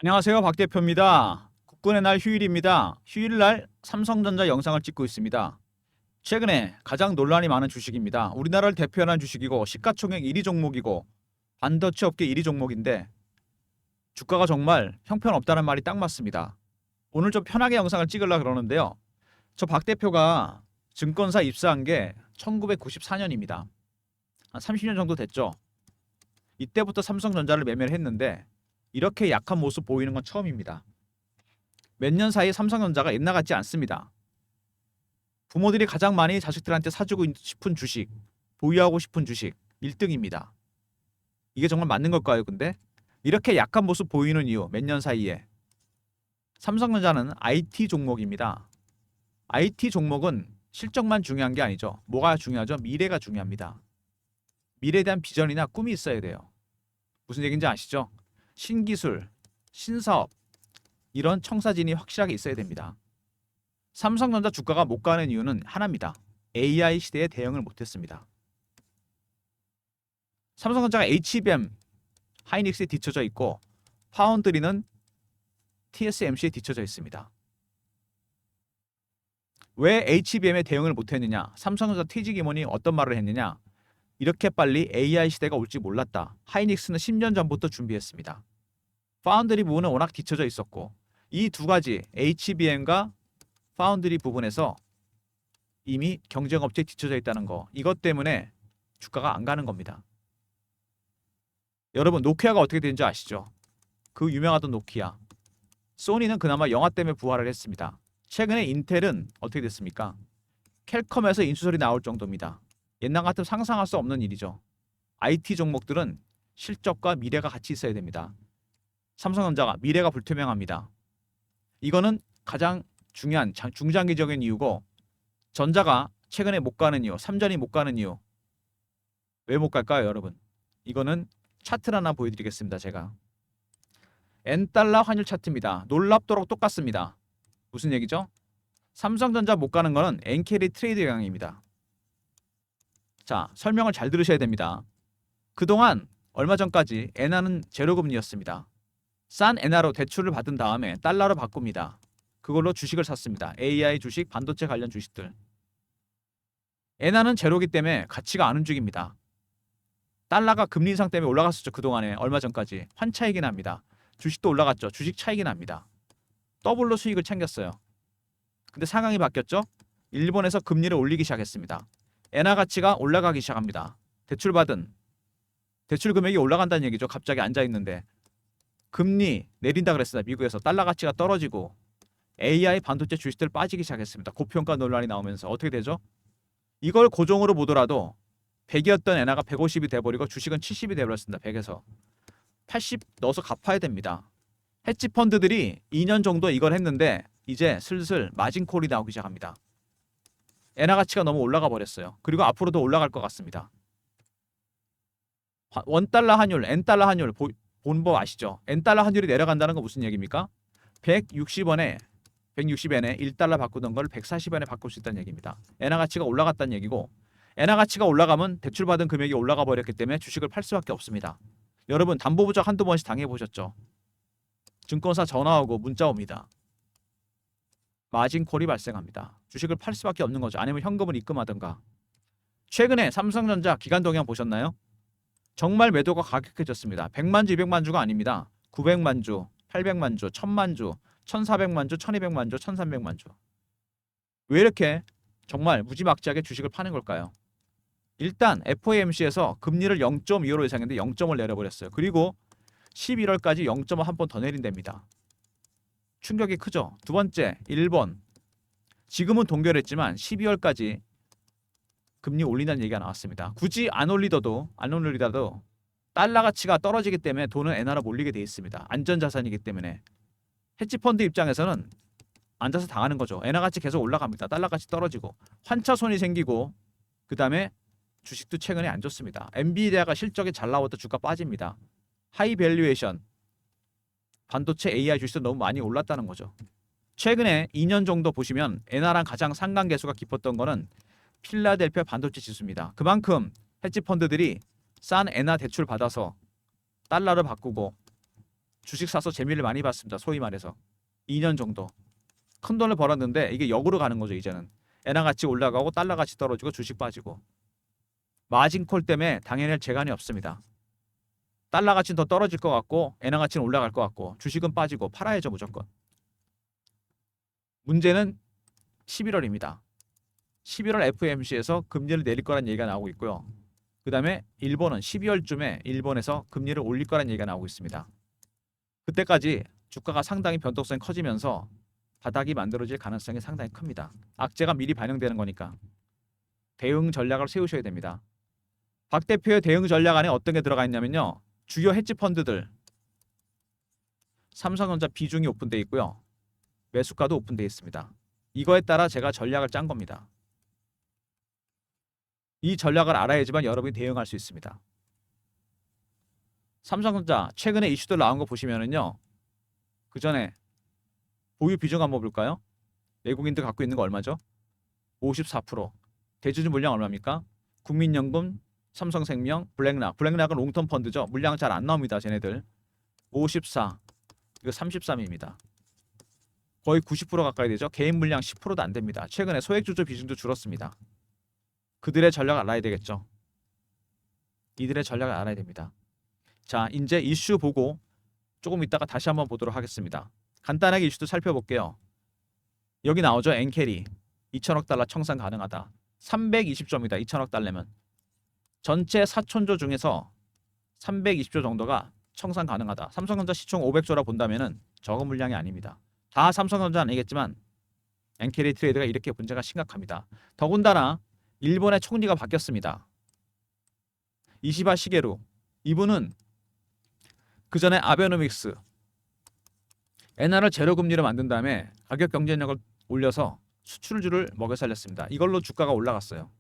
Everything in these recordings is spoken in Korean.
안녕하세요. 박 대표입니다. 국군의 날 휴일입니다. 휴일날 삼성전자 영상을 찍고 있습니다. 최근에 가장 논란이 많은 주식입니다. 우리나라를 대표하는 주식이고 시가총액 1위 종목이고 반도체 업계 1위 종목인데 주가가 정말 형편없다는 말이 딱 맞습니다. 오늘 좀 편하게 영상을 찍으려고 그러는데요. 저 박 대표가 증권사 입사한 게 1994년입니다. 한 30년 정도 됐죠. 이때부터 삼성전자를 매매를 했는데 이렇게 약한 모습 보이는 건 처음입니다. 몇 년 사이 삼성전자가 옛날 같지 않습니다. 부모들이 가장 많이 자식들한테 사주고 싶은 주식, 보유하고 싶은 주식 1등입니다. 이게 정말 맞는 걸까요, 근데? 이렇게 약한 모습 보이는 이유 몇 년 사이에. 삼성전자는 IT 종목입니다. IT 종목은 실적만 중요한 게 아니죠. 뭐가 중요하죠? 미래가 중요합니다. 미래에 대한 비전이나 꿈이 있어야 돼요. 무슨 얘기인지 아시죠? 신기술, 신사업 이런 청사진이 확실하게 있어야 됩니다. 삼성전자 주가가 못 가는 이유는 하나입니다. AI 시대에 대응을 못했습니다. 삼성전자가 HBM, 하이닉스에 뒤쳐져 있고 파운드리는 TSMC에 뒤쳐져 있습니다. 왜 HBM에 대응을 못했느냐? 삼성전자 퇴직 임원이 어떤 말을 했느냐? 이렇게 빨리 AI 시대가 올지 몰랐다. 하이닉스는 10년 전부터 준비했습니다. 파운드리 부분은 워낙 뒤쳐져 있었고 이 두 가지 HBM과 파운드리 부분에서 이미 경쟁업체에 뒤쳐져 있다는 거, 이것 때문에 주가가 안 가는 겁니다. 여러분, 노키아가 어떻게 되는지 아시죠? 그 유명하던 노키아. 소니는 그나마 영화 때문에 부활을 했습니다. 최근에 인텔은 어떻게 됐습니까? 캘컴에서 인수설이 나올 정도입니다. 옛날 같으면 상상할 수 없는 일이죠. IT 종목들은 실적과 미래가 같이 있어야 됩니다. 삼성전자가 미래가 불투명합니다. 이거는 가장 중요한 중장기적인 이유고, 전자가 최근에 못 가는 이유, 삼전이 못 가는 이유. 왜 못 갈까요, 여러분? 이거는 차트를 하나 보여드리겠습니다. 제가 N달러 환율 차트입니다. 놀랍도록 똑같습니다. 무슨 얘기죠? 삼성전자 못 가는 거는 엔캐리 트레이드 영향입니다. 자, 설명을 잘 들으셔야 됩니다. 그동안 얼마 전까지 엔화는 제로금리였습니다. 싼 엔화로 대출을 받은 다음에 달러로 바꿉니다. 그걸로 주식을 샀습니다. AI 주식, 반도체 관련 주식들. 엔화는 제로기 때문에 가치가 안 움직입니다. 달러가 금리 인상 때문에 올라갔었죠. 그동안에 얼마 전까지. 환차익이 납니다. 주식도 올라갔죠. 주식 차익이 납니다. 더블로 수익을 챙겼어요. 근데 상황이 바뀌었죠. 일본에서 금리를 올리기 시작했습니다. 엔화 가치가 올라가기 시작합니다. 대출 금액이 올라간다는 얘기죠. 갑자기 앉아있는데. 금리 내린다 그랬습니다. 미국에서 달러 가치가 떨어지고 AI 반도체 주식들 빠지기 시작했습니다. 고평가 논란이 나오면서 어떻게 되죠? 이걸 고종으로 보더라도 100이었던 엔화가 150이 돼버리고 주식은 70이 돼버렸습니다. 100에서 80 넣어서 갚아야 됩니다. 헤지 펀드들이 2년 정도 이걸 했는데 이제 슬슬 마진콜이 나오기 시작합니다. 엔화 가치가 너무 올라가 버렸어요. 그리고 앞으로도 올라갈 것 같습니다. 원달러 환율, N달러 환율 본법 아시죠? N달러 환율이 내려간다는 건 무슨 얘기입니까? 160원에 160엔에 1달러 바꾸던 걸 140엔에 바꿀 수 있다는 얘기입니다. 엔화 가치가 올라갔다는 얘기고, 엔화 가치가 올라가면 대출받은 금액이 올라가 버렸기 때문에 주식을 팔 수밖에 없습니다. 여러분, 담보부적 한두 번씩 당해보셨죠? 증권사 전화 오고 문자 옵니다. 마진콜이 발생합니다. 주식을 팔 수밖에 없는 거죠. 아니면 현금을 입금하든가. 최근에 삼성전자 기간 동향 보셨나요? 정말 매도가 가격해졌습니다. 100만 주, 200만 주가 아닙니다. 900만 주, 800만 주, 1000만 주, 1400만 주, 1200만 주, 1300만 주. 왜 이렇게 정말 무지막지하게 주식을 파는 걸까요? 일단 FOMC에서 금리를 0.25로 예상했는데 0점을 내려버렸어요. 그리고 11월까지 0.5 한 번 더 내린답니다. 충격이 크죠. 두 번째, 일본. 지금은 동결했지만 12월까지 금리 올린다는 얘기가 나왔습니다. 굳이 안 올리더라도 달러 가치가 떨어지기 때문에 돈은 엔화로 몰리게 돼 있습니다. 안전자산이기 때문에. 헤지펀드 입장에서는 앉아서 당하는 거죠. 엔화 가치 계속 올라갑니다. 달러 가치 떨어지고 환차손이 생기고, 그 다음에 주식도 최근에 안 좋습니다. 엔비디아가 실적이 잘 나왔다 주가 빠집니다. 하이 밸류에이션, 반도체 AI 주식도 너무 많이 올랐다는 거죠. 최근에 2년 정도 보시면 엔화랑 가장 상관계수가 깊었던 거는 필라델피아 반도체 지수입니다. 그만큼 헤지 펀드들이 싼 엔화 대출 받아서 달러를 바꾸고 주식 사서 재미를 많이 봤습니다. 소위 말해서 2년 정도 큰 돈을 벌었는데 이게 역으로 가는 거죠. 이제는 엔화 가치 올라가고 달러 가치 떨어지고 주식 빠지고 마진콜 때문에 당연히 재간이 없습니다. 달러 가치는 더 떨어질 것 같고 엔화 가치는 올라갈 것 같고 주식은 빠지고 팔아야죠 무조건. 문제는 11월입니다. 11월 FOMC에서 금리를 내릴 거란 얘기가 나오고 있고요. 그 다음에 일본은 12월쯤에 일본에서 금리를 올릴 거란 얘기가 나오고 있습니다. 그때까지 주가가 상당히 변동성이 커지면서 바닥이 만들어질 가능성이 상당히 큽니다. 악재가 미리 반영되는 거니까 대응 전략을 세우셔야 됩니다. 박 대표의 대응 전략 안에 어떤 게 들어가 있냐면요. 주요 헤지 펀드들 삼성전자 비중이 오픈되어 있고요. 매수가도 오픈되어 있습니다. 이거에 따라 제가 전략을 짠 겁니다. 이 전략을 알아야지만 여러분이 대응할 수 있습니다. 삼성전자 최근에 이슈들 나온 거 보시면은요. 그 전에 보유 비중 한번 볼까요? 외국인들 갖고 있는 거 얼마죠? 54%. 대주주 물량 얼마입니까? 국민연금, 삼성생명, 블랙락은 롱텀 펀드죠. 물량 잘 안 나옵니다. 쟤네들. 54. 이거 33입니다. 거의 90% 가까이 되죠. 개인 물량 10%도 안 됩니다. 최근에 소액주주 비중도 줄었습니다. 그들의 전략을 알아야 되겠죠. 이들의 전략을 알아야 됩니다. 자, 이제 이슈 보고 조금 이따가 다시 한번 보도록 하겠습니다. 간단하게 이슈도 살펴볼게요. 여기 나오죠. 엔캐리 2천억 달러 청산 가능하다. 320조입니다. 2천억 달러면 전체 4천조 중에서 320조 정도가 청산 가능하다. 삼성전자 시총 500조라 본다면은 적은 물량이 아닙니다. 다 삼성전자는 아니겠지만 엔캐리 트레이드가 이렇게 문제가 심각합니다. 더군다나 일본의 총리가 바뀌었습니다. 이시바 시게루. 이분은 그 전에 아베노믹스 엔화를 제로 금리로 만든 다음에 가격 경쟁력을 올려서 수출주를 먹여 살렸습니다. 이걸로 주가가 올라갔어요.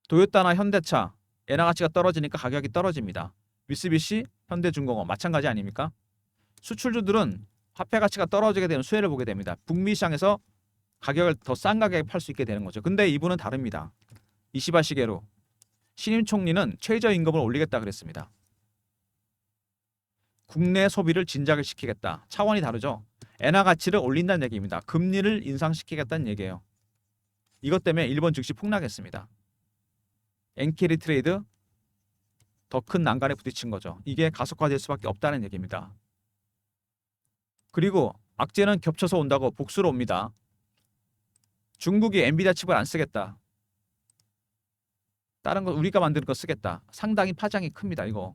도요타나 현대차 엔화 가치가 떨어지니까 가격이 떨어집니다. 미쓰비시, 현대중공업 마찬가지 아닙니까? 수출주들은 화폐 가치가 떨어지게 되면 수혜를 보게 됩니다. 북미 시장에서 가격을 더 싼 가격에 팔 수 있게 되는 거죠. 근데 이분은 다릅니다. 이시바 시게루 신임 총리는 최저임금을 올리겠다 그랬습니다. 국내 소비를 진작을 시키겠다. 차원이 다르죠. 엔화 가치를 올린다는 얘기입니다. 금리를 인상시키겠다는 얘기예요. 이것 때문에 일본 증시 폭락했습니다. 엔캐리 트레이드 더 큰 난간에 부딪힌 거죠. 이게 가속화될 수밖에 없다는 얘기입니다. 그리고 악재는 겹쳐서 온다고 복수로 옵니다. 중국이 엔비디아 칩을 안 쓰겠다. 다른 거 우리가 만드는 거 쓰겠다. 상당히 파장이 큽니다. 이거.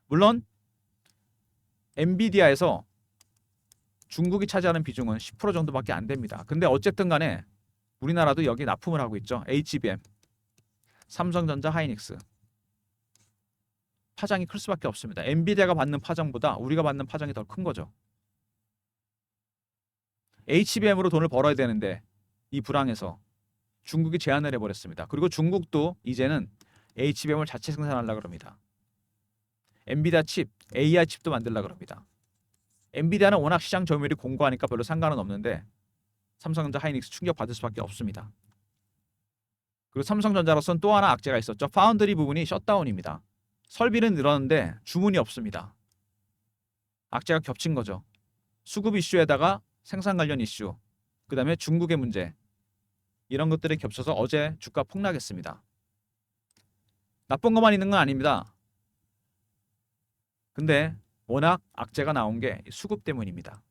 물론 엔비디아에서 중국이 차지하는 비중은 10% 정도밖에 안 됩니다. 근데 어쨌든 간에 우리나라도 여기 납품을 하고 있죠. HBM, 삼성전자, 하이닉스. 파장이 클 수밖에 없습니다. 엔비디아가 받는 파장보다 우리가 받는 파장이 더 큰 거죠. HBM으로 돈을 벌어야 되는데 이 불황에서 중국이 제한을 해버렸습니다. 그리고 중국도 이제는 HBM을 자체 생산하려고 합니다. 엔비디아 칩, AI 칩도 만들려고 합니다. 엔비디아는 워낙 시장 점유율이 공고하니까 별로 상관은 없는데 삼성전자, 하이닉스 충격받을 수밖에 없습니다. 그리고 삼성전자로서는 또 하나 악재가 있었죠. 파운드리 부분이 셧다운입니다. 설비는 늘었는데 주문이 없습니다. 악재가 겹친 거죠. 수급 이슈에다가 생산 관련 이슈, 그 다음에 중국의 문제 이런 것들이 겹쳐서 어제 주가 폭락했습니다. 나쁜 것만 있는 건 아닙니다. 근데 워낙 악재가 나온 게 수급 때문입니다.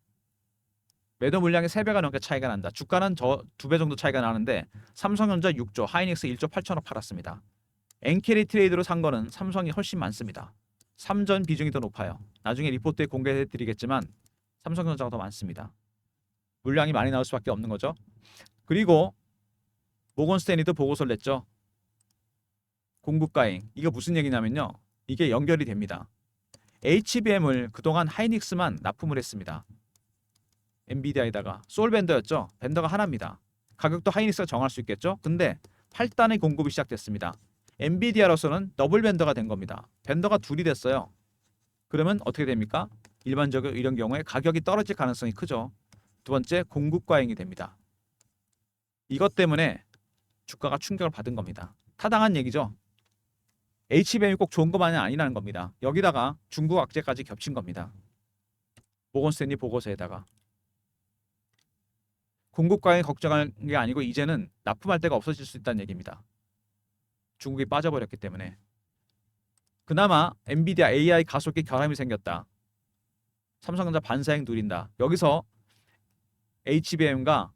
매도 물량이 3배가 넘게 차이가 난다. 주가는 저 2배 정도 차이가 나는데 삼성전자 6조, 하이닉스 1조 8천억 팔았습니다. 엔캐리 트레이드로 산 거는 삼성이 훨씬 많습니다. 삼전 비중이 더 높아요. 나중에 리포트에 공개해 드리겠지만 삼성전자가 더 많습니다. 물량이 많이 나올 수밖에 없는 거죠. 그리고 모건 스탠리도 보고서를 냈죠. 공급과잉. 이거 무슨 얘기냐면요. 이게 연결이 됩니다. HBM을 그동안 하이닉스만 납품을 했습니다. 엔비디아에다가 소울 벤더였죠. 벤더가 하나입니다. 가격도 하이닉스가 정할 수 있겠죠. 근데 8단의 공급이 시작됐습니다. 엔비디아로서는 더블 벤더가 된 겁니다. 벤더가 둘이 됐어요. 그러면 어떻게 됩니까? 일반적으로 이런 경우에 가격이 떨어질 가능성이 크죠. 두 번째, 공급 과잉이 됩니다. 이것 때문에 주가가 충격을 받은 겁니다. 타당한 얘기죠. HBM이 꼭 좋은 것만이 아니라는 겁니다. 여기다가 중국 악재까지 겹친 겁니다. 모건스탠리 보고서에다가 공급과에 걱정할 게 아니고 이제는 납품할 데가 없어질 수 있다는 얘기입니다. 중국이 빠져버렸기 때문에. 그나마 엔비디아 AI 가속기 결함이 생겼다. 삼성전자 반사행 누린다. 여기서 HBM과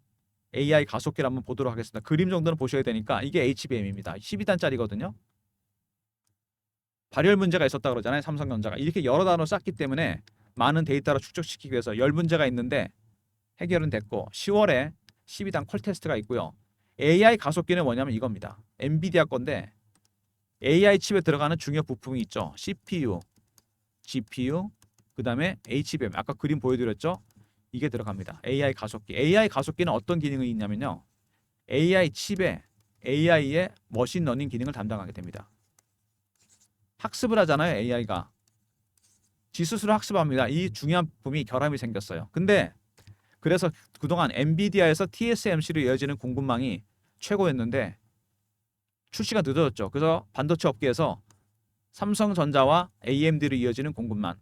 AI 가속기를 한번 보도록 하겠습니다. 그림 정도는 보셔야 되니까 이게 HBM입니다. 12단짜리거든요. 발열 문제가 있었다 그러잖아요. 삼성전자가 이렇게 여러 단어 쌓기 때문에 많은 데이터를 축적시키기 위해서 열 문제가 있는데 해결은 됐고 10월에 12단 퀄 테스트가 있고요. AI 가속기는 뭐냐면 이겁니다. 엔비디아 건데 AI 칩에 들어가는 중요 부품이 있죠. CPU, GPU, 그 다음에 HBM 아까 그림 보여드렸죠. 이게 들어갑니다. AI 가속기. AI 가속기는 어떤 기능이 있냐면요. AI 칩에 AI의 머신러닝 기능을 담당하게 됩니다. 학습을 하잖아요. AI가. 지수수를 학습합니다. 이 중요한 부품이 결함이 생겼어요. 근데 그래서 그동안 엔비디아에서 TSMC로 이어지는 공급망이 최고였는데 출시가 늦어졌죠. 그래서 반도체 업계에서 삼성전자와 AMD로 이어지는 공급망,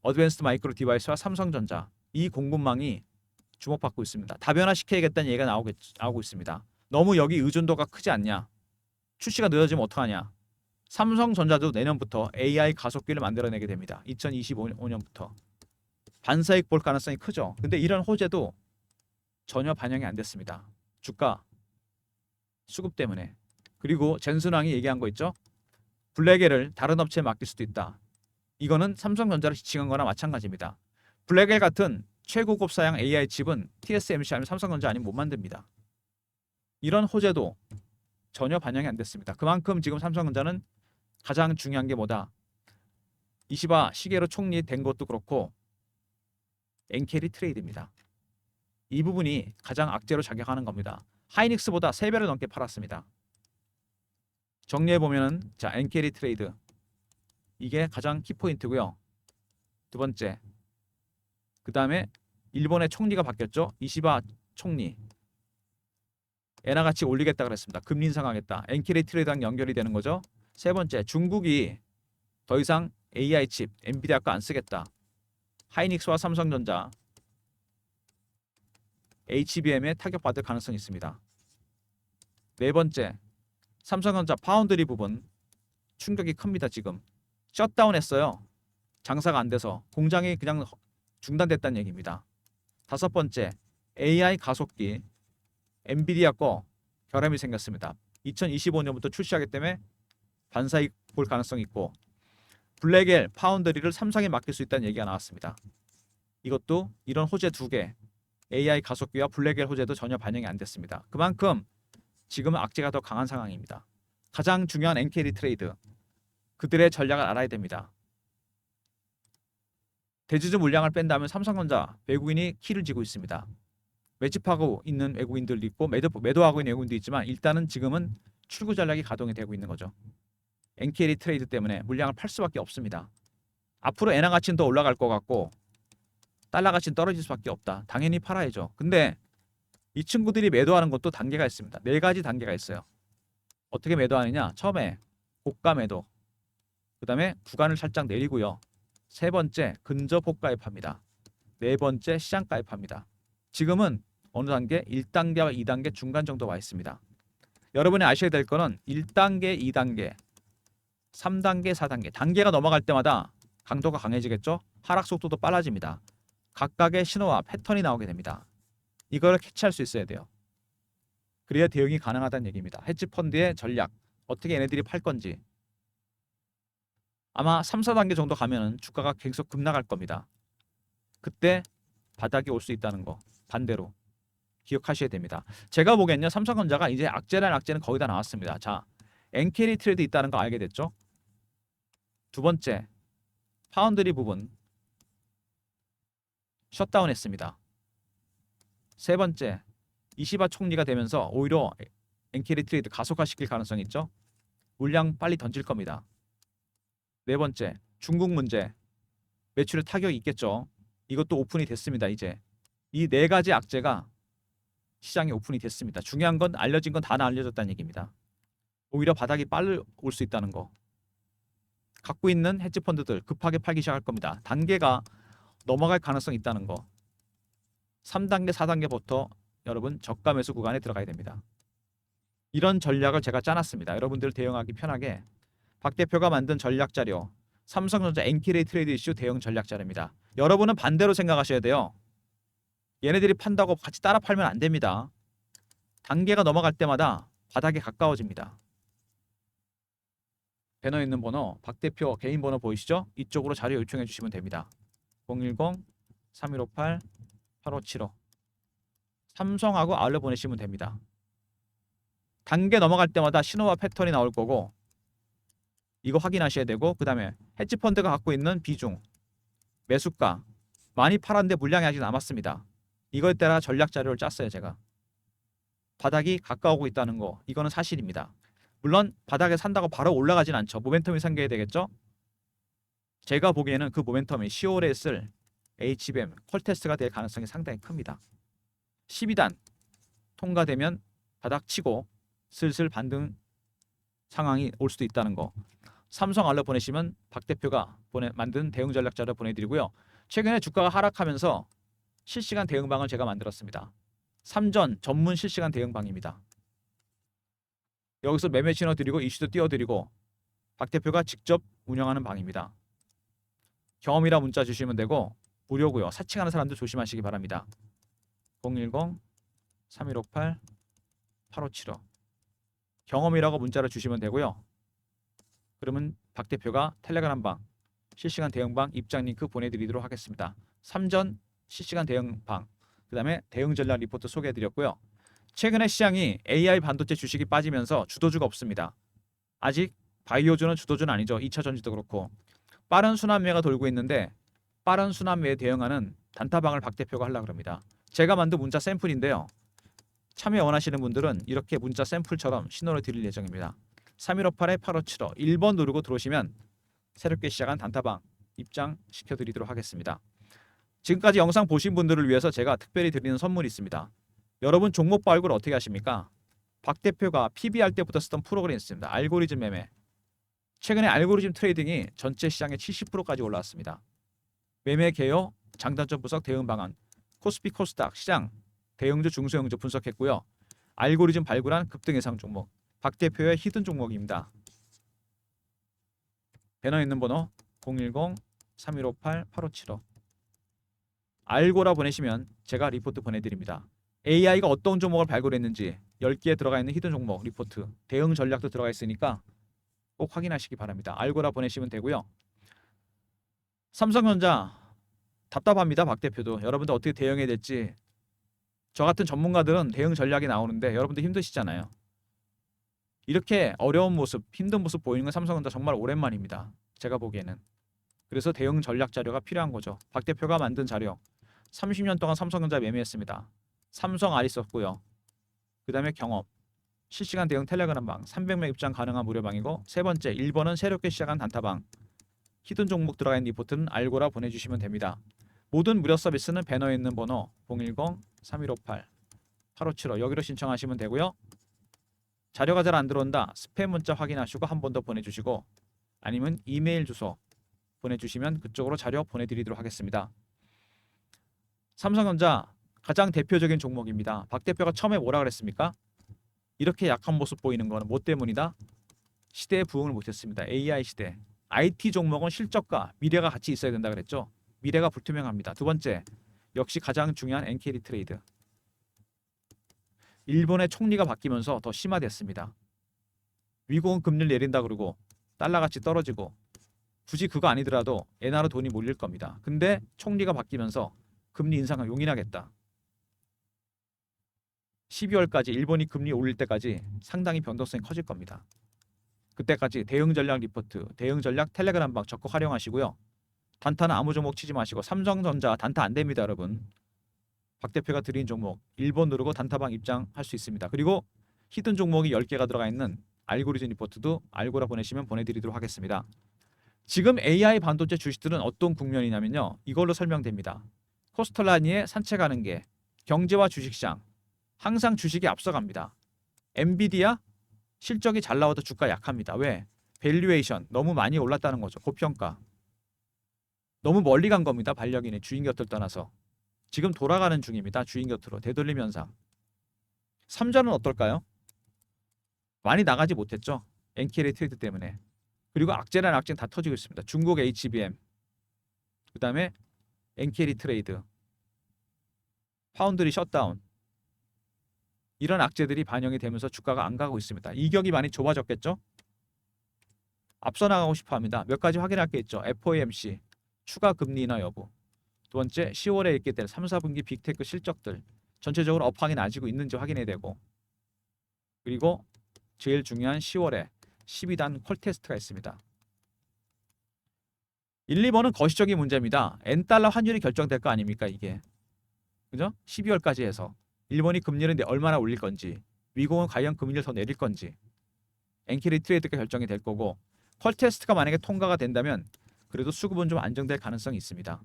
어드밴스드 마이크로 디바이스와 삼성전자 이 공급망이 주목받고 있습니다. 다변화시켜야겠다는 얘기가 나오고 있습니다. 너무 여기 의존도가 크지 않냐? 출시가 늦어지면 어떡하냐? 삼성전자도 내년부터 AI 가속기를 만들어내게 됩니다. 2025년부터. 반사익 볼 가능성이 크죠. 근데 이런 호재도 전혀 반영이 안 됐습니다. 주가 수급 때문에. 그리고 젠순왕이 얘기한 거 있죠. 블랙엘을 다른 업체에 맡길 수도 있다. 이거는 삼성전자를 지칭한 거나 마찬가지입니다. 블랙엘 같은 최고급 사양 AI 칩은 TSMC 아니면 삼성전자 아니면 못 만듭니다. 이런 호재도 전혀 반영이 안 됐습니다. 그만큼 지금 삼성전자는 가장 중요한 게 뭐다? 이시바 시게로 총리 된 것도 그렇고 엔캐리 트레이드입니다. 이 부분이 가장 악재로 작용하는 겁니다. 하이닉스보다 3배를 넘게 팔았습니다. 정리해 보면은 자 엔캐리 트레이드 이게 가장 키포인트고요. 두 번째 그 다음에 일본의 총리가 바뀌었죠. 이시바 총리 엔화 가치 올리겠다 그랬습니다. 금리 인상하겠다. 엔캐리 트레이드랑 연결이 되는 거죠. 세 번째 중국이 더 이상 AI 칩 엔비디아 거 안 쓰겠다. 하이닉스와 삼성전자 HBM에 타격받을 가능성이 있습니다. 네 번째 삼성전자 파운드리 부분 충격이 큽니다. 지금 셧다운했어요. 장사가 안 돼서 공장이 그냥 중단됐다는 얘기입니다. 다섯 번째 AI 가속기 엔비디아 거 결함이 생겼습니다. 2025년부터 출시하기 때문에 반사익 볼 가능성이 있고 블랙엘 파운드리를 삼성에 맡길 수 있다는 얘기가 나왔습니다. 이것도 이런 호재 2개 AI 가속기와 블랙엘 호재도 전혀 반영이 안 됐습니다. 그만큼 지금은 악재가 더 강한 상황입니다. 가장 중요한 엔캐리 트레이드 그들의 전략을 알아야 됩니다. 대주주 물량을 뺀다면 삼성전자 외국인이 키를 쥐고 있습니다. 매집하고 있는 외국인들도 있고 매도하고 있는 외국인도 있지만 일단은 지금은 출구 전략이 가동이 되고 있는 거죠. 엔캐리 트레이드 때문에 물량을 팔 수밖에 없습니다. 앞으로 엔화 가치는 더 올라갈 것 같고 달러 가치는 떨어질 수밖에 없다. 당연히 팔아야죠. 근데 이 친구들이 매도하는 것도 단계가 있습니다. 4가지 단계가 있어요. 어떻게 매도하느냐? 처음에 고가 매도, 그 다음에 구간을 살짝 내리고요. 세 번째 근접 호가에 팝니다. 네 번째 시장가에 팝니다. 지금은 어느 단계? 1단계와 2단계 중간 정도 와 있습니다. 여러분이 아셔야 될 거는 1단계, 2단계, 3단계, 4단계 단계가 넘어갈 때마다 강도가 강해지겠죠? 하락 속도도 빨라집니다. 각각의 신호와 패턴이 나오게 됩니다. 이거를 캐치할 수 있어야 돼요. 그래야 대응이 가능하다는 얘기입니다. 헤지펀드의 전략 어떻게 얘네들이 팔 건지 아마 3, 4단계 정도 가면은 주가가 계속 급락할 겁니다. 그때 바닥이 올 수 있다는 거 반대로 기억하셔야 됩니다. 제가 보기엔요 삼성전자가 이제 악재란 악재는 거의 다 나왔습니다. 자 엔캐리 트레이드 있다는 거 알게 됐죠? 두 번째 파운드리 부분 셧다운 했습니다. 세 번째 이시바 총리가 되면서 오히려 엔캐리 트레이드 가속화시킬 가능성이 있죠. 물량 빨리 던질 겁니다. 네 번째 중국 문제 매출에 타격이 있겠죠. 이것도 오픈이 됐습니다. 이제 이 4가지 악재가 시장에 오픈이 됐습니다. 중요한 건 알려진 건 다 알려졌다는 얘기입니다. 오히려 바닥이 빨리 올 수 있다는 거. 갖고 있는 헤지 펀드들 급하게 팔기 시작할 겁니다. 단계가 넘어갈 가능성이 있다는 거. 3단계, 4단계부터 여러분 저가 매수 구간에 들어가야 됩니다. 이런 전략을 제가 짜놨습니다. 여러분들 대응하기 편하게 박 대표가 만든 전략 자료, 삼성전자 엔키레이 트레이드 이슈 대응 전략 자료입니다. 여러분은 반대로 생각하셔야 돼요. 얘네들이 판다고 같이 따라 팔면 안 됩니다. 단계가 넘어갈 때마다 바닥에 가까워집니다. 배너에 있는 번호, 박 대표 개인 번호 보이시죠? 이쪽으로 자료 요청해 주시면 됩니다. 010-3158-8575 삼성하고 아울러 보내시면 됩니다. 단계 넘어갈 때마다 신호와 패턴이 나올 거고 이거 확인하셔야 되고, 그 다음에 헤지펀드가 갖고 있는 비중, 매수가 많이 팔았는데 물량이 아직 남았습니다. 이거에 따라 전략 자료를 짰어요. 제가 바닥이 가까우고 있다는 거, 이거는 사실입니다. 물론 바닥에 산다고 바로 올라가진 않죠. 모멘텀이 생겨야 되겠죠. 제가 보기에는 그 모멘텀이 10월에 쓸 HBM 콜 테스트가 될 가능성이 상당히 큽니다. 12단 통과되면 바닥 치고 슬슬 반등 상황이 올 수도 있다는 거. 삼성 알러 보내시면 박 대표가 만든 대응 전략 자료 보내드리고요. 최근에 주가가 하락하면서 실시간 대응방을 제가 만들었습니다. 삼전 전문 실시간 대응방입니다. 여기서 매매 신호 드리고 이슈도 띄워드리고 박 대표가 직접 운영하는 방입니다. 경험이라 문자 주시면 되고 무료고요. 사칭하는 사람들 조심하시기 바랍니다. 010-3158-8575 경험이라고 문자를 주시면 되고요. 그러면 박 대표가 텔레그램 방 실시간 대응방 입장 링크 보내드리도록 하겠습니다. 3전 실시간 대응방, 그 다음에 대응 전략 리포트 소개해드렸고요. 최근에 시장이 AI 반도체 주식이 빠지면서 주도주가 없습니다. 아직 바이오주는 주도주는 아니죠. 2차 전지도 그렇고 빠른 순환매가 돌고 있는데 빠른 순환매에 대응하는 단타방을 박 대표가 하려고 합니다. 제가 만든 문자 샘플인데요. 참여 원하시는 분들은 이렇게 문자 샘플처럼 신호를 드릴 예정입니다. 3158-8575 1번 누르고 들어오시면 새롭게 시작한 단타방 입장시켜드리도록 하겠습니다. 지금까지 영상 보신 분들을 위해서 제가 특별히 드리는 선물이 있습니다. 여러분 종목 발굴 어떻게 하십니까? 박 대표가 PB 할 때부터 쓰던 프로그램이 있습니다. 알고리즘 매매. 최근에 알고리즘 트레이딩이 전체 시장의 70%까지 올라왔습니다. 매매 개요, 장단점 분석, 대응 방안, 코스피 코스닥 시장 대형주 중소형주 분석했고요. 알고리즘 발굴한 급등 예상 종목, 박 대표의 히든 종목입니다. 배너에 있는 번호 010-3158-8575 알고라 보내시면 제가 리포트 보내드립니다. AI가 어떤 종목을 발굴했는지 10개에 들어가 있는 히든 종목 리포트, 대응 전략도 들어가 있으니까 꼭 확인하시기 바랍니다. 알고라 보내시면 되고요. 삼성전자 답답합니다. 박 대표도. 여러분들 어떻게 대응해야 될지. 저 같은 전문가들은 대응 전략이 나오는데 여러분들 힘드시잖아요. 이렇게 어려운 모습, 힘든 모습 보이는 건 삼성전자 정말 오랜만입니다. 제가 보기에는. 그래서 대응 전략 자료가 필요한 거죠. 박 대표가 만든 자료. 30년 동안 삼성전자 매매했습니다. 삼성 알이 썼고요. 그 다음에 경험. 실시간 대응 텔레그램 방 300명 입장 가능한 무료방이고, 세 번째 1번은 새롭게 시작한 단타방. 히든 종목 들어가 있는 리포트는 알고라 보내주시면 됩니다. 모든 무료 서비스는 배너에 있는 번호 010-3158-8575 여기로 신청하시면 되고요. 자료가 잘 안 들어온다. 스팸 문자 확인하시고 한 번 더 보내주시고, 아니면 이메일 주소 보내주시면 그쪽으로 자료 보내드리도록 하겠습니다. 삼성전자 가장 대표적인 종목입니다. 박 대표가 처음에 뭐라 그랬습니까? 이렇게 약한 모습 보이는 거는 뭐 때문이다? 시대에 부응을 못했습니다. AI 시대. IT 종목은 실적과 미래가 같이 있어야 된다 그랬죠. 미래가 불투명합니다. 두 번째, 역시 가장 중요한 엔케리 트레이드. 일본의 총리가 바뀌면서 더 심화됐습니다. 미국은 금리를 내린다 그러고 달러 가치 떨어지고, 굳이 그거 아니더라도 엔화로 돈이 몰릴 겁니다. 근데 총리가 바뀌면서 금리 인상을 용인하겠다. 12월까지 일본이 금리 올릴 때까지 상당히 변동성이 커질 겁니다. 그때까지 대응 전략 리포트, 대응 전략 텔레그램 방 적극 활용하시고요. 단타는 아무 종목 치지 마시고, 삼성전자 단타 안 됩니다, 여러분. 박 대표가 드린 종목 1번 누르고 단타방 입장할 수 있습니다. 그리고 히든 종목이 10개가 들어가 있는 알고리즘 리포트도 알고라 보내시면 보내드리도록 하겠습니다. 지금 AI 반도체 주식들은 어떤 국면이냐면요. 이걸로 설명됩니다. 코스털라니에 산책하는 게 경제와 주식시장. 항상 주식이 앞서갑니다. 엔비디아 실적이 잘 나와도 주가 약합니다. 왜? 밸류에이션 너무 많이 올랐다는 거죠. 고평가. 너무 멀리 간 겁니다. 반려견이 주인 곁을 떠나서. 지금 돌아가는 중입니다. 주인 곁으로. 되돌림 현상. 삼전은 어떨까요? 많이 나가지 못했죠. 엔캐리 트레이드 때문에. 그리고 악재란 악재는 다 터지고 있습니다. 중국 HBM, 그 다음에 엔캐리 트레이드, 파운드리 셧다운, 이런 악재들이 반영이 되면서 주가가 안 가고 있습니다. 이격이 많이 좁아졌겠죠. 앞서 나가고 싶어합니다. 몇 가지 확인할 게 있죠. FOMC 추가 금리 인하 여부, 두 번째 10월에 있게 될 3, 4분기 빅테크 실적들 전체적으로 업황이 나아지고 있는지 확인해야 되고, 그리고 제일 중요한 10월에 12단 콜 테스트가 있습니다. 1, 2번은 거시적인 문제입니다. N달러 환율이 결정될 거 아닙니까 이게. 그죠? 12월까지 해서 일본이 금리를 얼마나 올릴 건지, 미국은 과연 금리를 더 내릴 건지, 엔캐리 트레이드가 결정이 될 거고, 콜 테스트가 만약에 통과가 된다면 그래도 수급은 좀 안정될 가능성이 있습니다.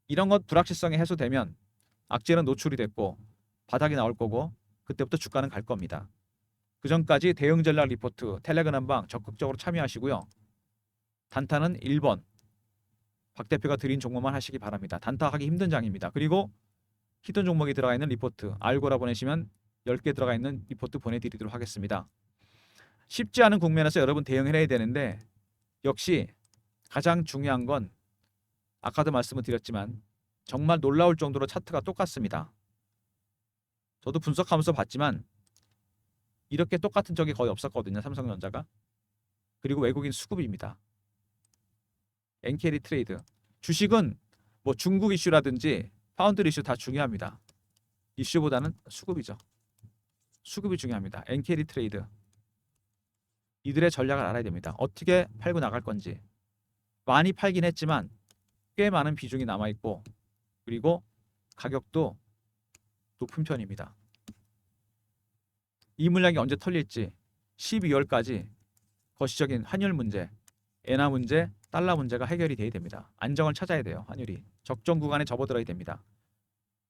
이런 것 불확실성이 해소되면 악재는 노출이 됐고 바닥이 나올 거고, 그때부터 주가는 갈 겁니다. 그 전까지 대응 전략 리포트 텔레그램방 적극적으로 참여하시고요. 단타는 1번 박 대표가 드린 종목만 하시기 바랍니다. 단타하기 힘든 장입니다. 그리고 히든 종목이 들어가 있는 리포트 알고라 보내시면 10개 들어가 있는 리포트 보내드리도록 하겠습니다. 쉽지 않은 국면에서 여러분 대응을 해야 되는데, 역시 가장 중요한 건 아까도 말씀을 드렸지만 정말 놀라울 정도로 차트가 똑같습니다. 저도 분석하면서 봤지만 이렇게 똑같은 적이 거의 없었거든요. 삼성전자가. 그리고 외국인 수급입니다. 엔캐리 트레이드. 주식은 뭐 중국 이슈라든지 파운드 이슈 다 중요합니다. 이슈보다는 수급이죠. 수급이 중요합니다. 엔캐리 트레이드. 이들의 전략을 알아야 됩니다. 어떻게 팔고 나갈 건지. 많이 팔긴 했지만 꽤 많은 비중이 남아있고, 그리고 가격도 높은 편입니다. 이 물량이 언제 털릴지 12월까지 거시적인 환율 문제, 엔화 문제, 달러 문제가 해결이 돼야 됩니다. 안정을 찾아야 돼요. 환율이 적정 구간에 접어들어야 됩니다.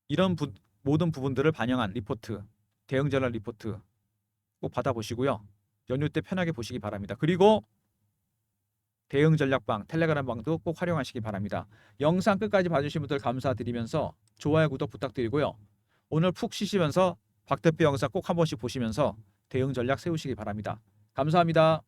이런 모든 부분들을 반영한 리포트, 대응 전략 리포트 꼭 받아보시고요. 연휴 때 편하게 보시기 바랍니다. 그리고 대응 전략방, 텔레그램방도 꼭 활용하시기 바랍니다. 영상 끝까지 봐주신 분들 감사드리면서 좋아요, 구독 부탁드리고요. 오늘 푹 쉬시면서 박 대표 영상 꼭 한 번씩 보시면서 대응 전략 세우시기 바랍니다. 감사합니다.